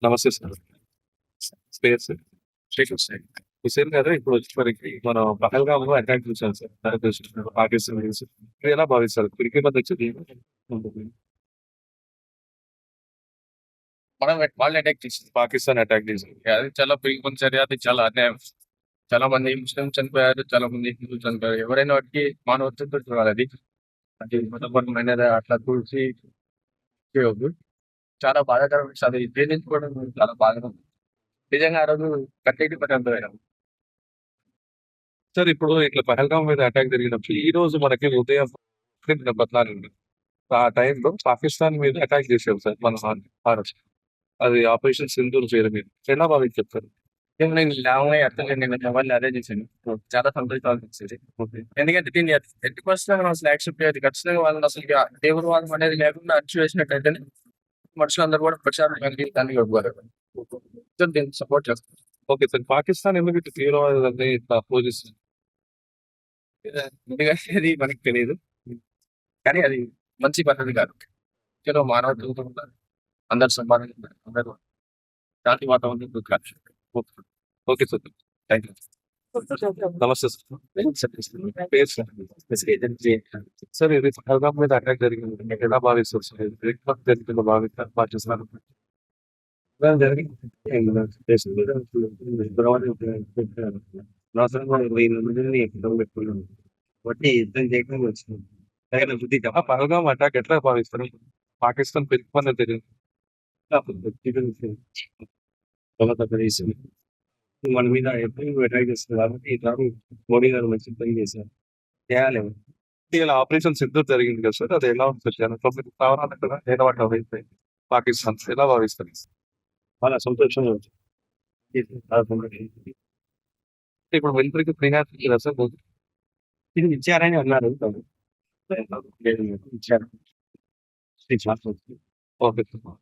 నమస్తే సార్. స్పేస్ శ్రీకృష్ణ సార్. హుసేన్ గారు ఇప్పుడు వచ్చి మనకి మనం పహల్గామ్‌లో అటాక్ చూసాం సార్. భారతదేశం పాకిస్తాన్ మీదకి. మీరు ఎలా భావిస్తారు? తుర్కీ మధ్య వచ్చి మనం వాళ్ళు అటాక్ చేసింది. పాకిస్తాన్ అటాక్ చేసింది. అది చాలా పిరికిపంది చర్య. అది చాలా అన్యాయం. చాలా మంది ముస్లింలు చనిపోయారు. చాలా మంది హిందువులు చనిపోయారు. ఎవరైనా వాటికి మానవత్వంతో చూడాలి అది. అది మతపరమైనది అట్లా చూసి చేయొద్దు. చాలా బాధాకరం విషయం. అది జీర్ణించుకోవడం చాలా బాధగా ఉంది. నిజంగా ఆ రోజు కట్టేటి పని అర్థమైనాం. సార్ ఇప్పుడు ఇట్లా పహల్గామ్ మీద అటాక్ జరిగినప్పుడు ఈ రోజు మనకి ఉదయం 14 ఆ టైంలో పాకిస్తాన్ మీద అటాక్ చేశారు సార్ మన భారత్. అది ఆపరేషన్ సింధూర్ పేరు మీద. ఎలా భావించారు? నేను నేను లాంగ్ అర్థం నేను వాళ్ళు అదే చేశాను. చాలా సంతోషం అనిపించేది. ఓకే. ఎందుకంటే దీన్ని ఎట్టి పరిస్థితుల్లో మనం అసలు యాక్సెప్ట్ చేయదు. ఖచ్చితంగా వాళ్ళని అసలు తీవ్రవాదం అనేది లేకుండా అణచివేసినట్టయితేనే మనుషులందరూ కూడా ప్రచారానికి దాన్ని దీన్ని సపోర్ట్ చేస్తారు. Okay sir. పాకిస్తాన్ ఎందుకు ఇట్లా తీవ్రవాదాన్ని ఇట్లా పూజిస్తుంది? ఎందుకంటే అది మనకి తెలియదు. కానీ అది మంచి పద్ధతి కాదు. చలో మానవత్వంతో ఉండాలి. అందరు సమానంగా ఉండాలి. అందరూ శాంతి వాతావరణం కాదు. Okay sir. Thank you. నమస్తే సార్. పేరు సార్. సార్ ఇది పహల్గామ్ మీద అటాక్ జరిగింది. మీరు ఎలా భావిస్తారు సార్? ఇది బ్రేక్‌ఫాస్ట్ జరిగిందో భావిస్తారు పాకిస్తాన్. ఆ పహల్గామ్ అటాక్ ఎట్లా భావిస్తారు? పాకిస్తాన్ పిలుపుమని తెలియదు. మన మీద ఎప్పుడు అటాక్ చేస్తుంది కాబట్టి ఈసారి మోడీ గారు మంచి పని చేశారు. చేయాలి. ఇలా ఆపరేషన్ సింధూర్ జరిగింది కదా సార్. అది ఎలా ఉంది సార్? జనం 9 స్థావరాలు అక్కడ ఏలవాటు అయిపోయాయి. పాకిస్తాన్ ఎలా భావిస్తారు? చాలా సంతోషంగా ఉంది. ఇప్పుడు మిలిటరీకి ఫ్రీ హ్యాండ్ ఇచ్చారా సార్? ఇది ఇచ్చారని అన్నారు. ఇచ్చారు. Okay sir.